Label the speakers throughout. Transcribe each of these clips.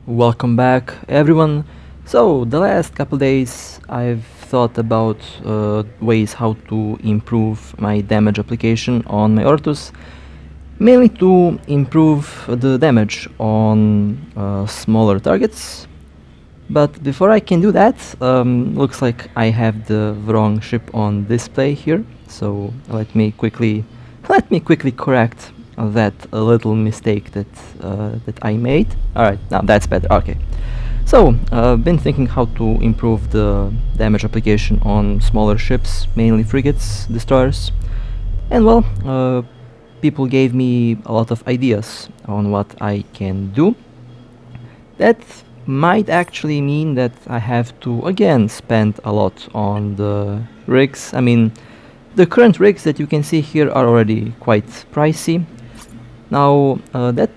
Speaker 1: Welcome back, everyone. So, the last couple days I've thought about ways how to improve my damage application on my Orthrus, mainly to improve the damage on smaller targets. But before I can do that, looks like I have the wrong ship on display here. So let me quickly correct that little mistake that I made. All right, now that's better. Okay. So been thinking how to improve the damage application on smaller ships, mainly frigates, destroyers, and well, people gave me a lot of ideas on what I can do. That might actually mean that I have to again spend a lot on the rigs. I mean, the current rigs that you can see here are already quite pricey. Now, that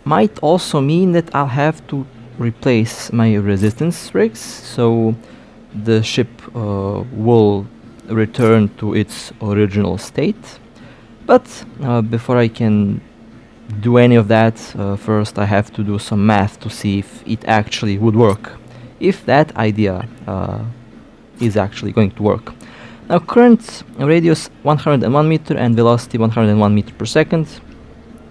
Speaker 1: might also mean that I'll have to replace my resistance rigs, so the ship will return to its original state. But before I can do any of that, first I have to do some math to see if it actually would work, if that idea is actually going to work. Now, current radius 101 meter and velocity 101 meter per second,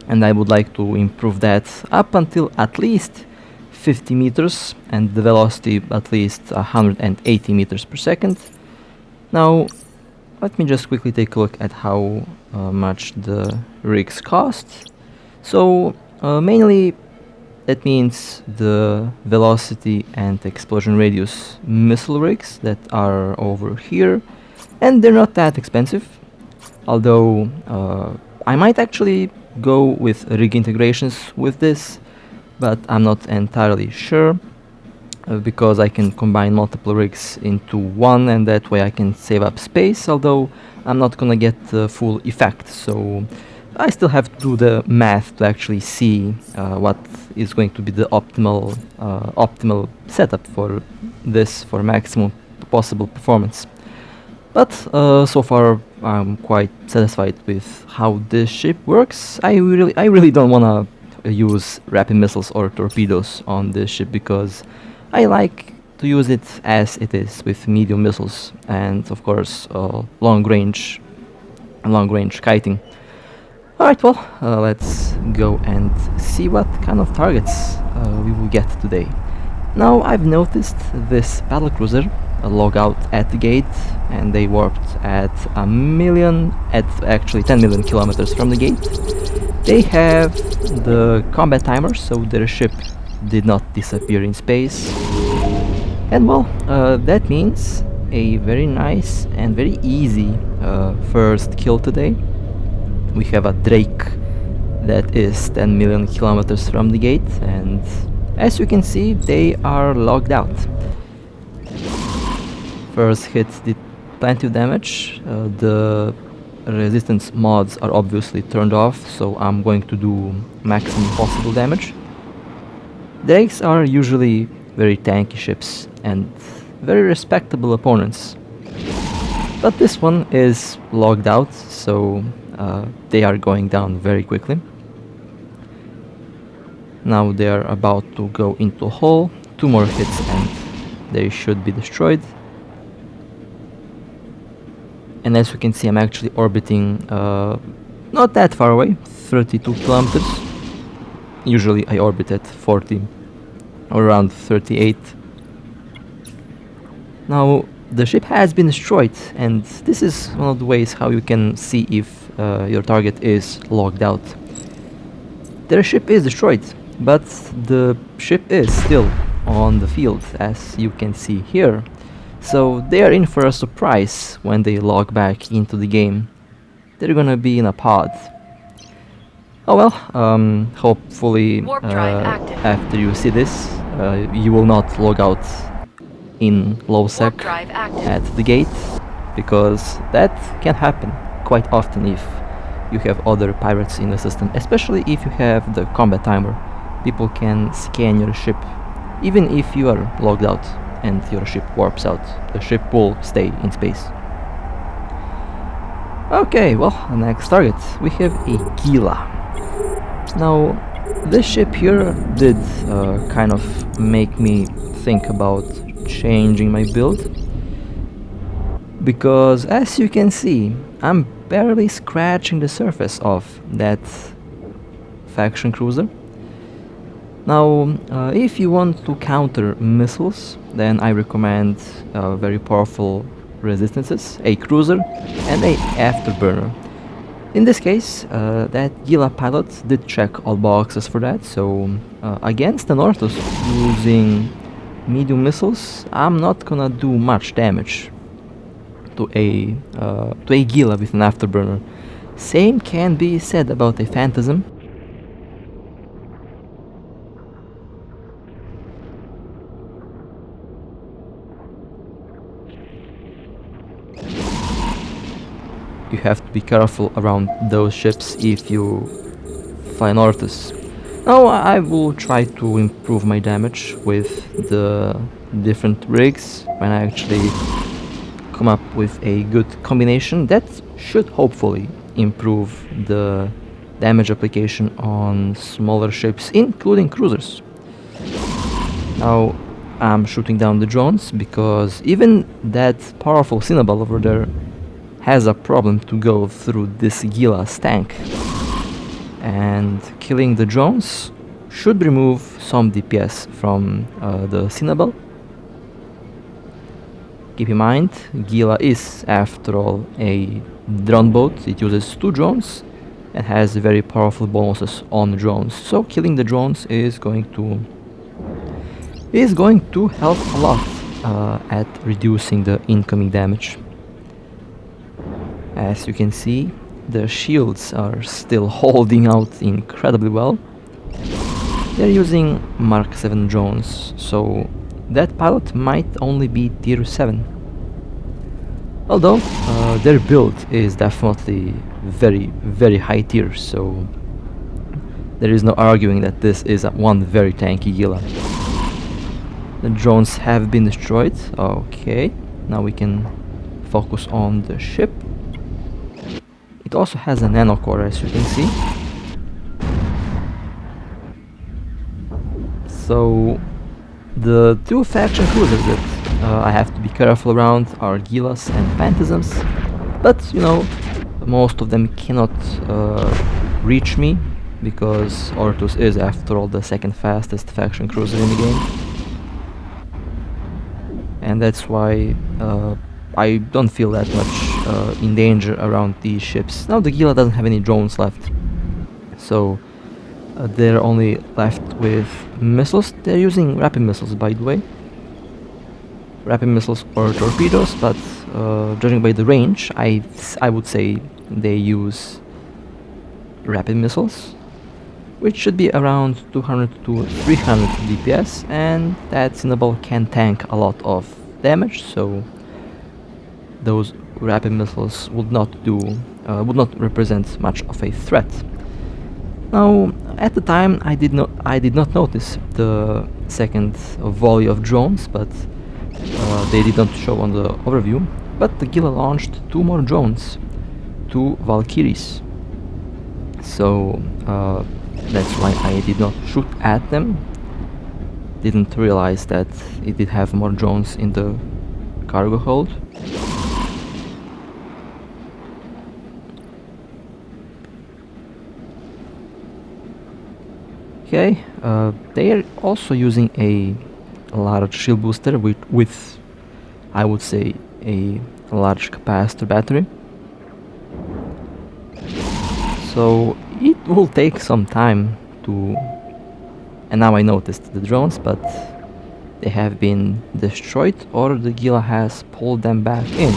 Speaker 1: and I would like to improve that up until at least 50 meters and the velocity at least 180 meters per second. Now, let me just quickly take a look at how much the rigs cost. So, mainly that means the velocity and explosion radius missile rigs that are over here, and they're not that expensive, although I might actually go with rig integrations with this, but I'm not entirely sure because I can combine multiple rigs into one, and that way I can save up space, although I'm not gonna get the full effect, so I still have to do the math to actually see what is going to be the optimal setup for this for maximum possible performance. But so far I'm quite satisfied with how this ship works. I really don't wanna use rapid missiles or torpedoes on this ship because I like to use it as it is with medium missiles and of course long range kiting. Alright, well, let's go and see what kind of targets we will get today. Now, I've noticed this battlecruiser log out at the gate, and they warped at 10 million kilometers from the gate. They have the combat timer, so their ship did not disappear in space. And well, that means a very nice and very easy first kill today. We have a Drake that is 10 million kilometers from the gate, and as you can see, they are logged out. First hit did plenty of damage. The resistance mods are obviously turned off, so I'm going to do maximum possible damage. Drakes are usually very tanky ships and very respectable opponents. But this one is logged out, so they are going down very quickly. Now they are about to go into a hole. 2 more hits and they should be destroyed. And as you can see, I'm actually orbiting not that far away, 32 kilometers. Usually I orbit at 40 or around 38. Now the ship has been destroyed, and this is one of the ways how you can see if your target is logged out. Their ship is destroyed, but the ship is still on the field, as you can see here. So they are in for a surprise when they log back into the game. They're gonna be in a pod. Oh well, hopefully after you see this, you will not log out in low sec at the gate, because that can happen quite often if you have other pirates in the system, especially if you have the combat timer. People can scan your ship even if you are logged out and your ship warps out. The ship will stay in space. Okay, well, next target we have a Gila. Now This ship here did kind of make me think about changing my build, because as you can see, I'm barely scratching the surface of that faction cruiser. Now, if you want to counter missiles, then I recommend very powerful resistances, a cruiser and a afterburner. In this case, that Gila pilot did check all boxes for that, so against an Orthrus using medium missiles, I'm not gonna do much damage to a Gila with an afterburner. Same can be said about a Phantasm. You have to be careful around those ships if you fly an Orthrus. Now I will try to improve my damage with the different rigs when I actually come up with a good combination that should hopefully improve the damage application on smaller ships, including cruisers. Now I'm shooting down the drones because even that powerful Cinnabal over there has a problem to go through this Gila's tank, and killing the drones should remove some DPS from the Cinnabal. Keep in mind, Gila is, after all, a drone boat. It uses 2 drones and has very powerful bonuses on drones, so killing the drones is going to help a lot at reducing the incoming damage. As you can see, the shields are still holding out incredibly well. They're using Mark 7 drones, so that pilot might only be tier 7. Although their build is definitely very high tier, so there is no arguing that this is one very tanky Gila. The drones have been destroyed. Okay, now we can focus on the ship. It also has a nano core, as you can see. So the 2 faction cruisers that I have to be careful around are Gilas and Phantasms, but you know, most of them cannot reach me because Orthrus is, after all, the second fastest faction cruiser in the game, and that's why I don't feel that much in danger around these ships. Now the Gila doesn't have any drones left, so they're only left with missiles. They're using rapid missiles, by the way. Rapid missiles or torpedoes, but judging by the range, I would say they use rapid missiles, which should be around 200 to 300 DPS, and that Cinnabal can tank a lot of damage, so those rapid missiles would not represent much of a threat. Now, at the time, I did not notice the second volley of drones, but they did not show on the overview. But the Gila launched 2 more drones, 2 Valkyries. So that's why I did not shoot at them. Didn't realize that it did have more drones in the cargo hold. Okay, they are also using a large shield booster with I would say a large capacitor battery. So it will take some time to... And now I noticed the drones, but they have been destroyed or the Gila has pulled them back in.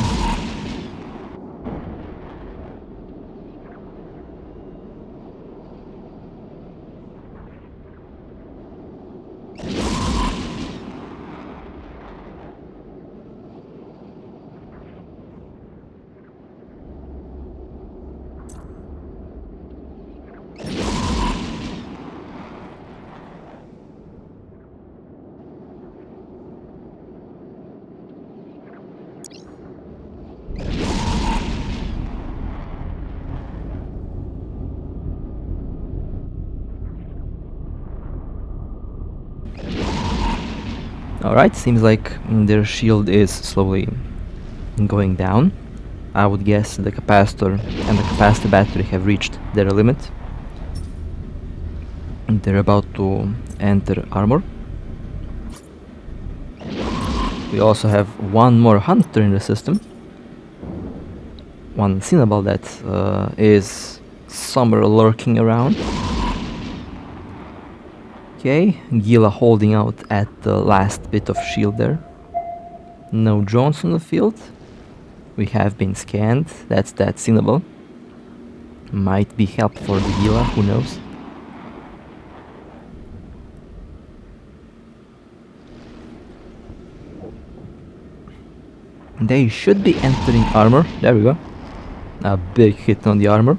Speaker 1: Alright, seems like their shield is slowly going down. I would guess the capacitor and the capacitor battery have reached their limit. They're about to enter armor. We also have one more hunter in the system. One Cinnabal that is somewhere lurking around. Okay, Gila holding out at the last bit of shield there. No drones on the field. We have been scanned. That's that Cinnabal. Might be help for the Gila, who knows. They should be entering armor. There we go. A big hit on the armor.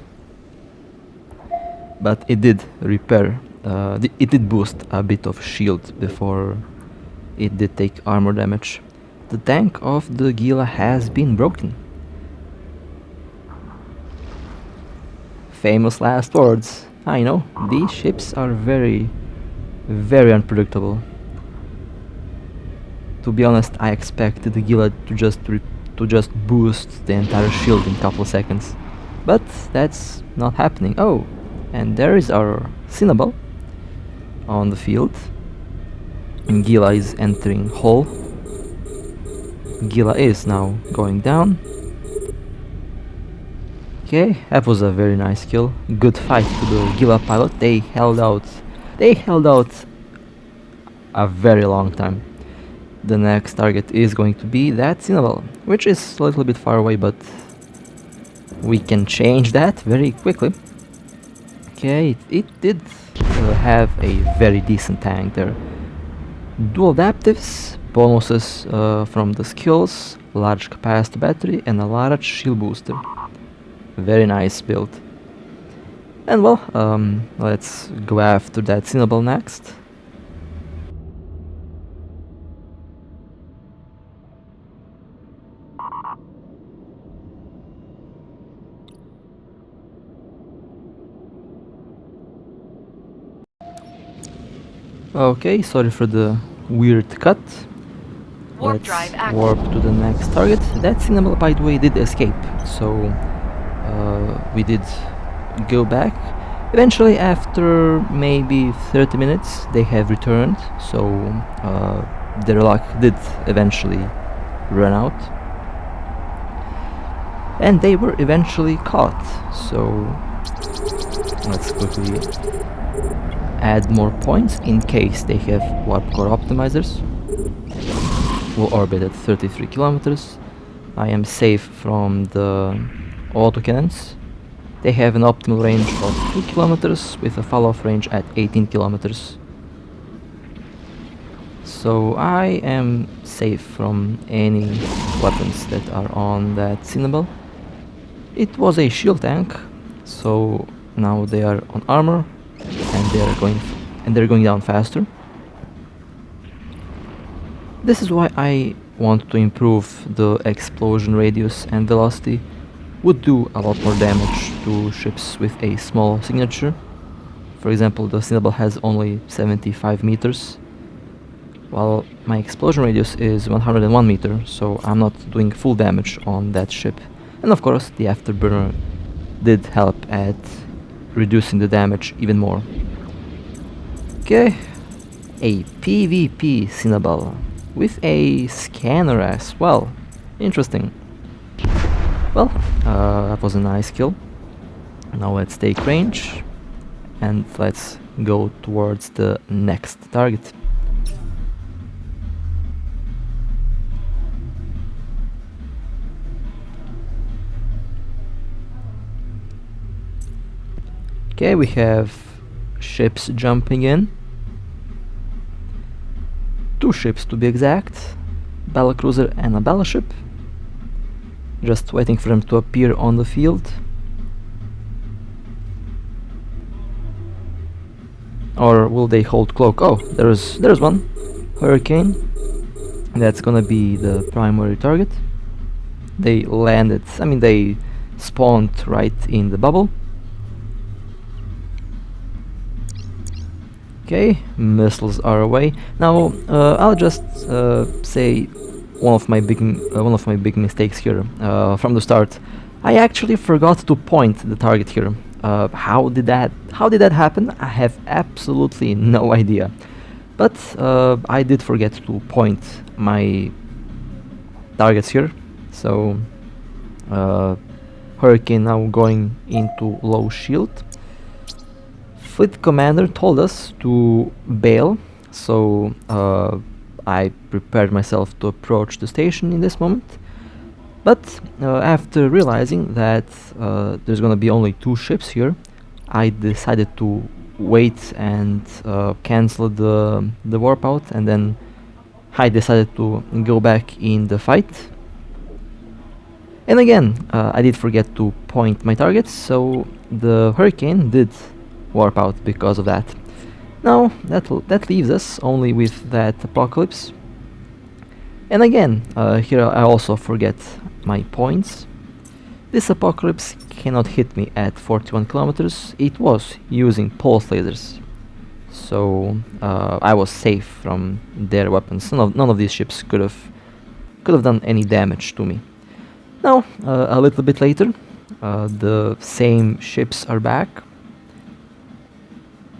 Speaker 1: But it did repair. It did boost a bit of shield before it did take armor damage. The tank of the Gila has been broken. Famous last words. I know, these ships are very, very unpredictable. To be honest, I expected the Gila to just boost the entire shield in a couple of seconds. But that's not happening. Oh, and there is our Cinnabal on the field. And Gila is entering hull. Gila is now going down. Okay, that was a very nice kill. Good fight to the Gila pilot. They held out a very long time. The next target is going to be that Cinnabal, which is a little bit far away, but we can change that very quickly. Okay, it did have a very decent tank there. Dual adaptives, bonuses from the skills, large capacitor battery and a large shield booster. Very nice build. And well, let's go after that Cinnabal next. Okay, sorry for the weird cut. Let's warp to the next target. That Cinnabal, by the way, did escape, so we did go back. Eventually, after maybe 30 minutes, they have returned, so their luck did eventually run out. And they were eventually caught, so let's quickly add more points in case they have warp core optimizers. We'll orbit at 33 kilometers. I am safe from the autocannons. They have an optimal range of 2 kilometers with a fall-off range at 18 kilometers. So I am safe from any weapons that are on that Cinnabal. It was a shield tank, so now they are on armor. And they're going down faster. This is why I want to improve the explosion radius and velocity. Would do a lot more damage to ships with a small signature. For example, the Cinnabal has only 75 meters, while my explosion radius is 101 meters, so I'm not doing full damage on that ship. And of course, the afterburner did help at reducing the damage even more. Okay, a PvP Cinnabal with a scanner as well. Interesting. Well, that was a nice kill. Now let's take range and let's go towards the next target. Okay, we have ships jumping in. 2 ships to be exact. Battlecruiser and a battleship. Just waiting for them to appear on the field. Or will they hold cloak? Oh, there's one. Hurricane. That's gonna be the primary target. They landed, I mean they spawned right in the bubble. Okay, missiles are away. Now I'll just say one of my big mistakes here from the start. I actually forgot to point the target here. How did that happen? I have absolutely no idea. But I did forget to point my targets here. So Hurricane now going into low shield. Fleet commander told us to bail, so I prepared myself to approach the station in this moment. But after realizing that there's gonna be only 2 ships here, I decided to wait and cancel the warp out, and then I decided to go back in the fight. And again, I did forget to point my targets, so the Hurricane did warp out because of that. Now that leaves us only with that Apocalypse. And again, here I also forget my points. This Apocalypse cannot hit me at 41 kilometers. It was using pulse lasers, so I was safe from their weapons. None of these ships could have done any damage to me. Now, a little bit later, the same ships are back,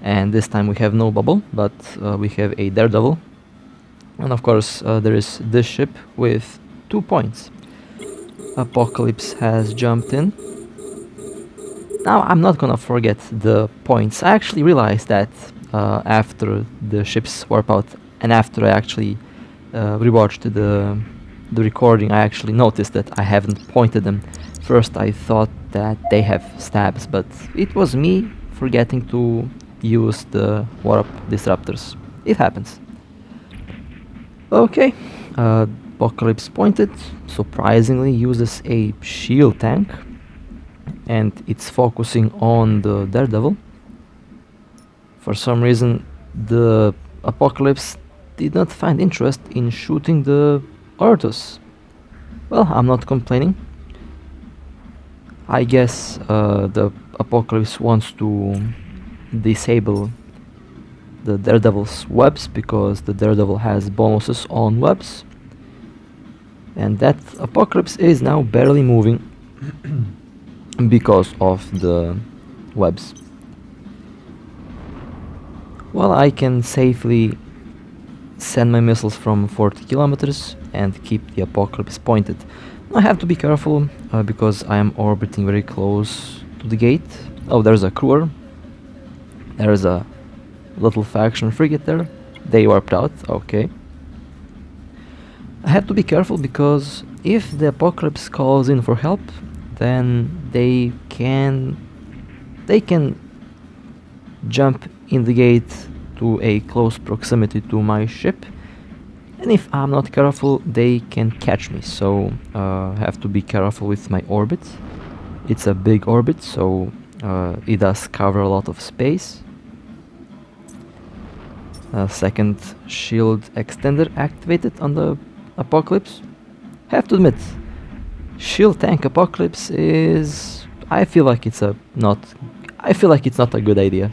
Speaker 1: and this time we have no bubble, but we have a Daredevil, and of course there is this ship with 2 points. Apocalypse has jumped in. Now I'm not gonna forget the points. I actually realized that after the ships warp out, and after I actually rewatched the recording, I actually noticed that I haven't pointed them. First I thought that they have stabs, but it was me forgetting to use the warp disruptors. It happens. Okay, Apocalypse pointed, surprisingly uses a shield tank, and it's focusing on the Daredevil. For some reason the Apocalypse did not find interest in shooting the Orthrus. Well, I'm not complaining. I guess the Apocalypse wants to disable the Daredevil's webs, because the Daredevil has bonuses on webs, and that Apocalypse is now barely moving because of the webs. Well, I can safely send my missiles from 40 kilometers and keep the Apocalypse pointed. I have to be careful because I am orbiting very close to the gate. Oh, there's a cruiser. There's a little faction frigate there. They warped out, okay. I have to be careful because if the Apocalypse calls in for help, then they can jump in the gate to a close proximity to my ship, and if I'm not careful they can catch me, so I have to be careful with my orbit. It's a big orbit, so it does cover a lot of space. Second shield extender activated on the Apocalypse. Have to admit, shield tank Apocalypse is... I feel like it's not a good idea.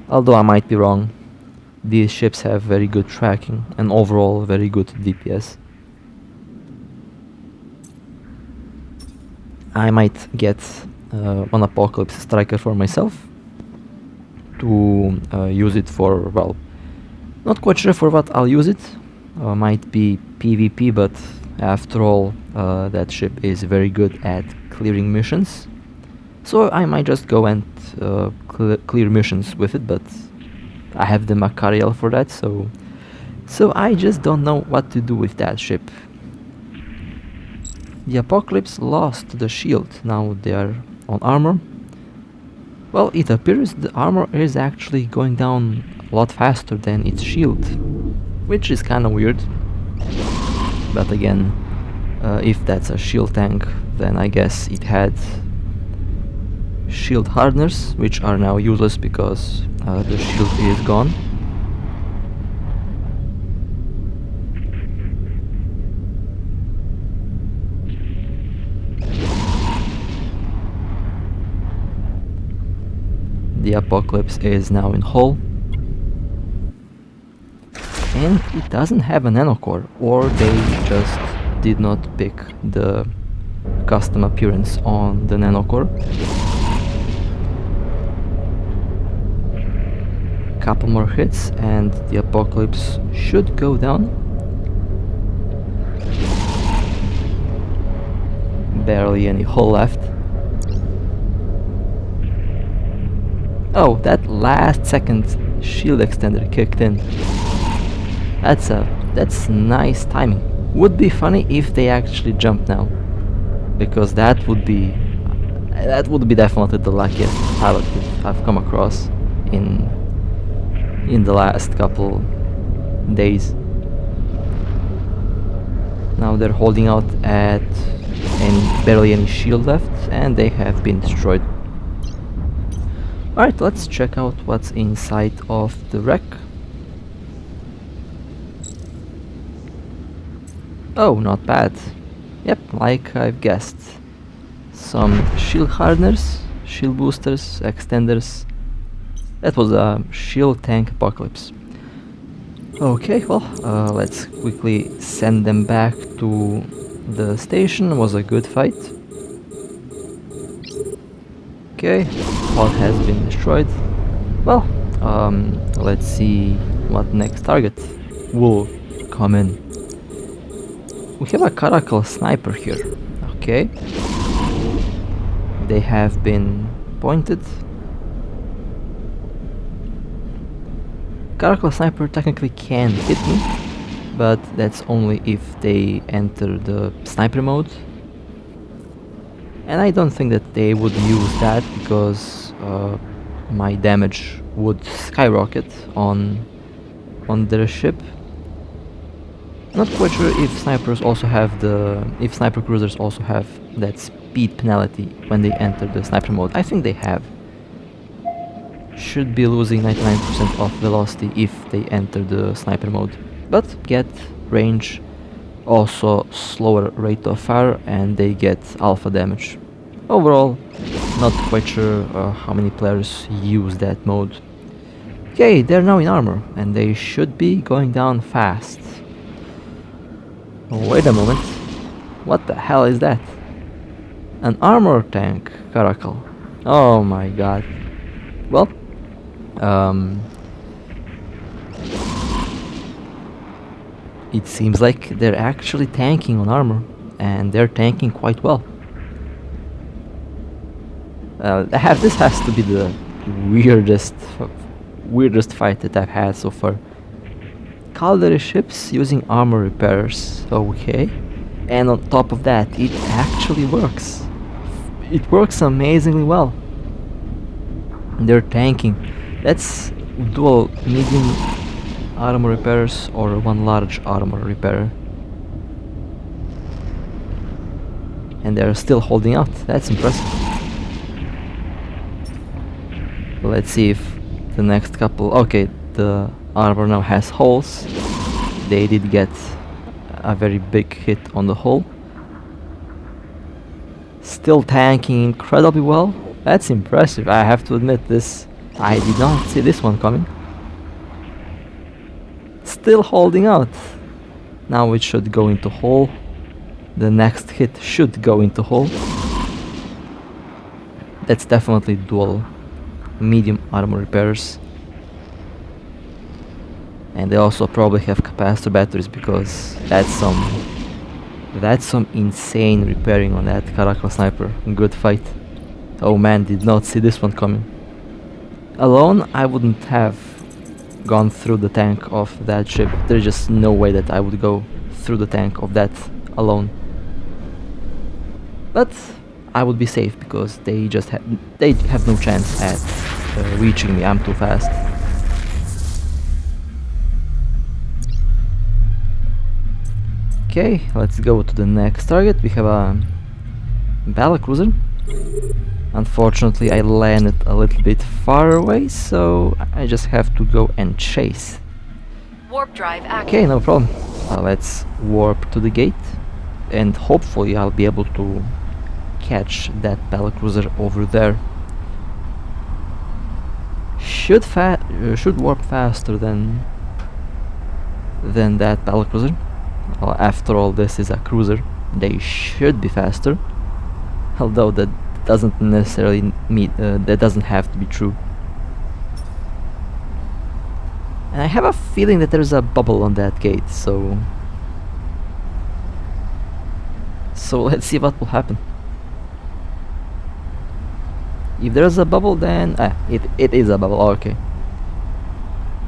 Speaker 1: Although I might be wrong, these ships have very good tracking and overall very good DPS. I might get one Apocalypse Striker for myself to use it for, well, not quite sure for what I'll use it. Might be PvP, but after all that ship is very good at clearing missions. So I might just go and clear missions with it, but I have the Macariel for that, so I just don't know what to do with that ship. The Apocalypse lost the shield, now they are on armor. Well, it appears the armor is actually going down a lot faster than its shield, which is kinda weird. But again, if that's a shield tank, then I guess it had shield hardeners, which are now useless because the shield is gone. The Apocalypse is now in hull. And it doesn't have a nanocore, or they just did not pick the custom appearance on the nanocore. Couple more hits and the Apocalypse should go down. Barely any hull left. Oh, that last second shield extender kicked in. That's nice timing. Would be funny if they actually jump now, because that would be definitely the luckiest pilot that I've come across in the last couple days. Now they're holding out at barely any shield left, and they have been destroyed. Alright, let's check out what's inside of the wreck. Oh, not bad. Yep, like I've guessed. Some shield hardeners, shield boosters, extenders. That was a shield tank Apocalypse. Okay, well, let's quickly send them back to the station. It was a good fight. Okay, pod has been destroyed. Well, let's see what next target will come in. We have a Caracal sniper here. Okay. They have been pointed. Caracal sniper technically can hit me, but that's only if they enter the sniper mode. And I don't think that they would use that, because my damage would skyrocket on their ship. Not quite sure if snipers also have if sniper cruisers also have that speed penalty when they enter the sniper mode. I think they have. Should be losing 99% of velocity if they enter the sniper mode, but get range, also slower rate of fire, and they get alpha damage. Overall, not quite sure how many players use that mode. Okay, they're now in armor, and they should be going down fast. Wait a moment, what the hell is that? An armor tank, Caracal. Oh my god. Well, it seems like they're actually tanking on armor, and they're tanking quite well. This has to be the weirdest fight that I've had so far. Cavalry ships using armor repairers, okay. And on top of that, it actually works. It works amazingly well. They're tanking. That's dual medium armor repairers or one large armor repairer. And they're still holding out. That's impressive. Let's see if the next couple... Okay, the armor now has holes. They did get a very big hit on the hull. Still tanking incredibly well. That's impressive, I have to admit this. I did not see this one coming. Still holding out. Now it should go into hull. The next hit should go into hull. That's definitely dual medium armor repairs. And they also probably have capacitor batteries, because that's some insane repairing on that Caracal sniper. Good fight. Oh man, did not see this one coming. Alone, I wouldn't have gone through the tank of that ship. There's just no way that I would go through the tank of that alone. But I would be safe, because they have no chance at reaching me. I'm too fast. Okay, let's go to the next target. We have a battlecruiser. Unfortunately, I landed a little bit far away, so I just have to go and chase.
Speaker 2: Warp drive active.
Speaker 1: Okay, no problem. Let's warp to the gate, and hopefully I'll be able to catch that battlecruiser over there. should warp faster than that battlecruiser. Well, after all, this is a cruiser. They should be faster, although that doesn't necessarily mean that doesn't have to be true. And I have a feeling that there's a bubble on that gate, so let's see what will happen. If there's a bubble, then it is a bubble. Okay.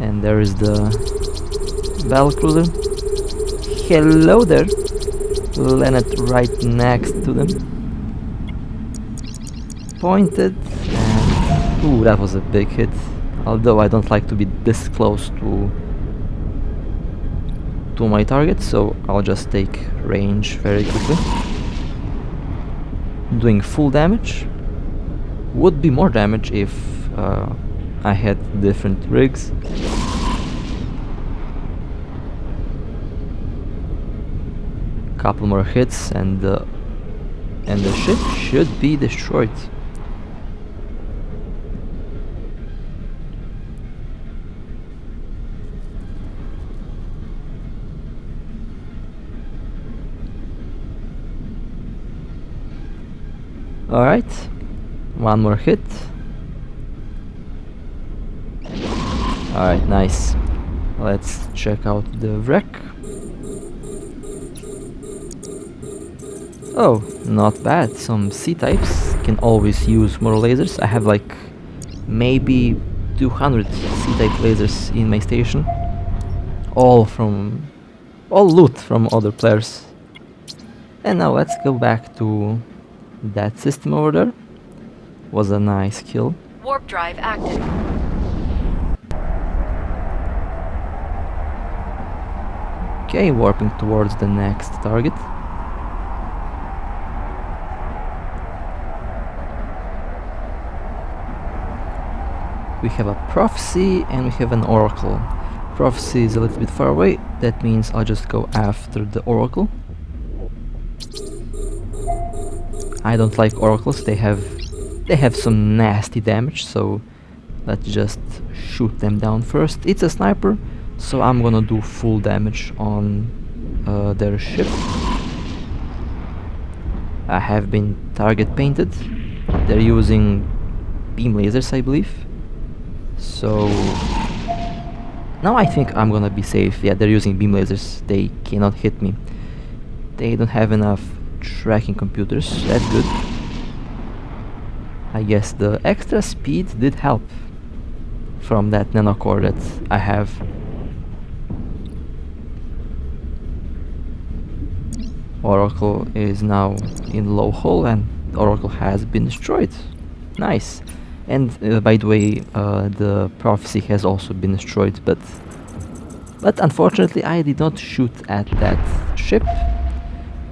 Speaker 1: And there is the battlecruiser. Hello there. Land it right next to them. Pointed. And ooh, that was a big hit. Although I don't like to be this close to my target, so I'll just take range very quickly. Doing full damage. Would be more damage if I had different rigs. Couple more hits and the ship should be destroyed. Alright, one more hit. Alright, nice. Let's check out the wreck. Oh, not bad. Some C-types can always use more lasers. I have like maybe 200 C-type lasers in my station. All loot from other players. And now let's go back to that system over there. Was a nice kill.
Speaker 2: Warp drive active.
Speaker 1: Okay, warping towards the next target. We have a prophecy and we have an oracle. Prophecy is a little bit far away. That means I'll just go after the oracle. I don't like oracles. They have some nasty damage, so let's just shoot them down first. It's a sniper, so I'm gonna do full damage on their ship. I have been target painted. They're using beam lasers, I believe. So now I think I'm gonna be safe. Yeah, they're using beam lasers. They cannot hit me. They don't have enough tracking computers. That's good. I guess the extra speed did help from that nanocore that I have. Oracle is now in low hull and Oracle has been destroyed. Nice. And by the way, the prophecy has also been destroyed, but unfortunately I did not shoot at that ship.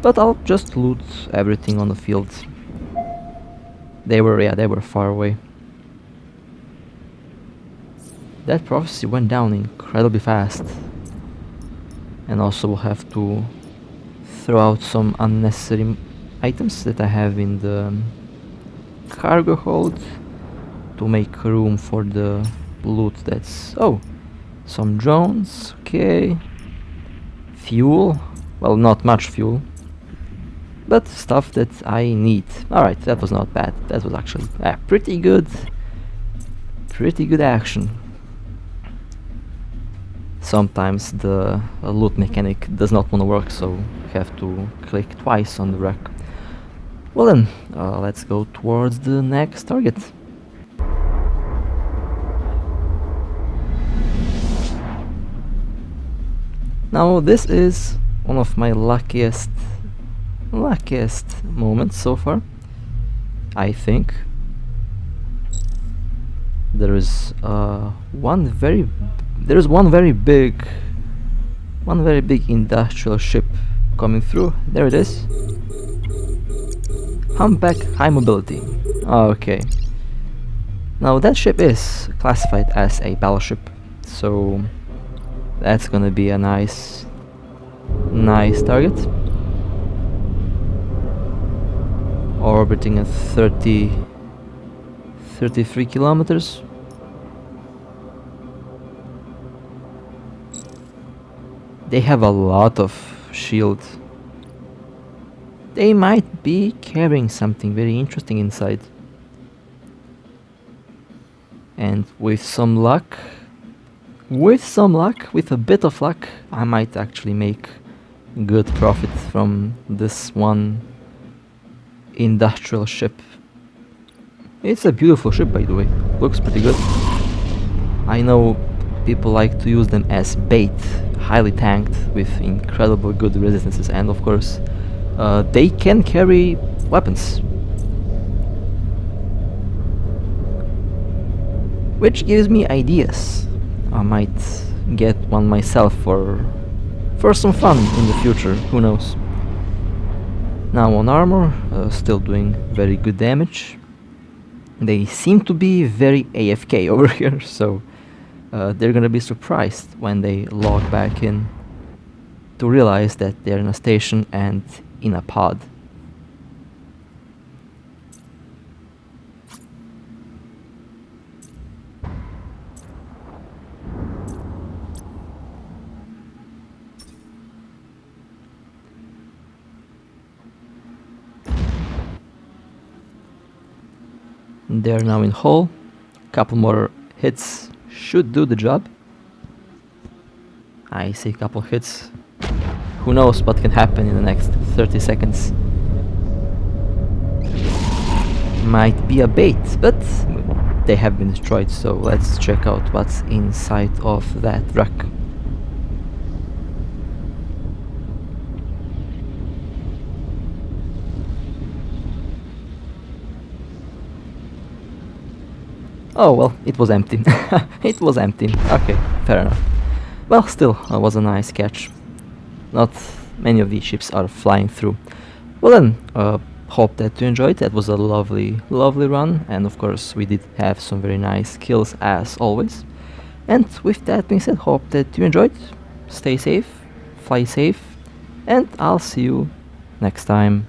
Speaker 1: But I'll just loot everything on the field. They were far away. That prophecy went down incredibly fast. And also we'll have to throw out some unnecessary items that I have in the cargo hold to make room for the loot that's... oh! Some drones, okay. Fuel, well, not much fuel, but stuff that I need. Alright, that was not bad. That was actually pretty good action. Sometimes the loot mechanic does not want to work, so you have to click twice on the rack. Well then, let's go towards the next target. Now this is one of my luckiest moments so far, I think. There is one very big industrial ship coming through. There it is. Humpback, high mobility. Okay. Now that ship is classified as a battleship, so that's gonna be a nice target. Orbiting at 33 kilometers. They have a lot of shield. They might be carrying something very interesting inside. And with a bit of luck, I might actually make good profit from this one industrial ship. It's a beautiful ship, by the way. Looks pretty good. I know people like to use them as bait, highly tanked with incredible good resistances, and of course they can carry weapons, which gives me ideas. I might get one myself for some fun in the future, who knows. Now on armor, still doing very good damage. They seem to be very AFK over here, so they're gonna be surprised when they log back in to realize that they're in a station and in a pod. They're now in hull. Couple more hits should do the job. I say couple hits. Who knows what can happen in the next 30 seconds. Might be a bait, but they have been destroyed, so let's check out what's inside of that wreck. Oh well, it was empty. It was empty. Okay, fair enough. Well, still, it was a nice catch. Not many of these ships are flying through. Well then, hope that you enjoyed. That was a lovely run, and of course we did have some very nice kills as always. And with that being said, hope that you enjoyed. Stay safe, fly safe, and I'll see you next time.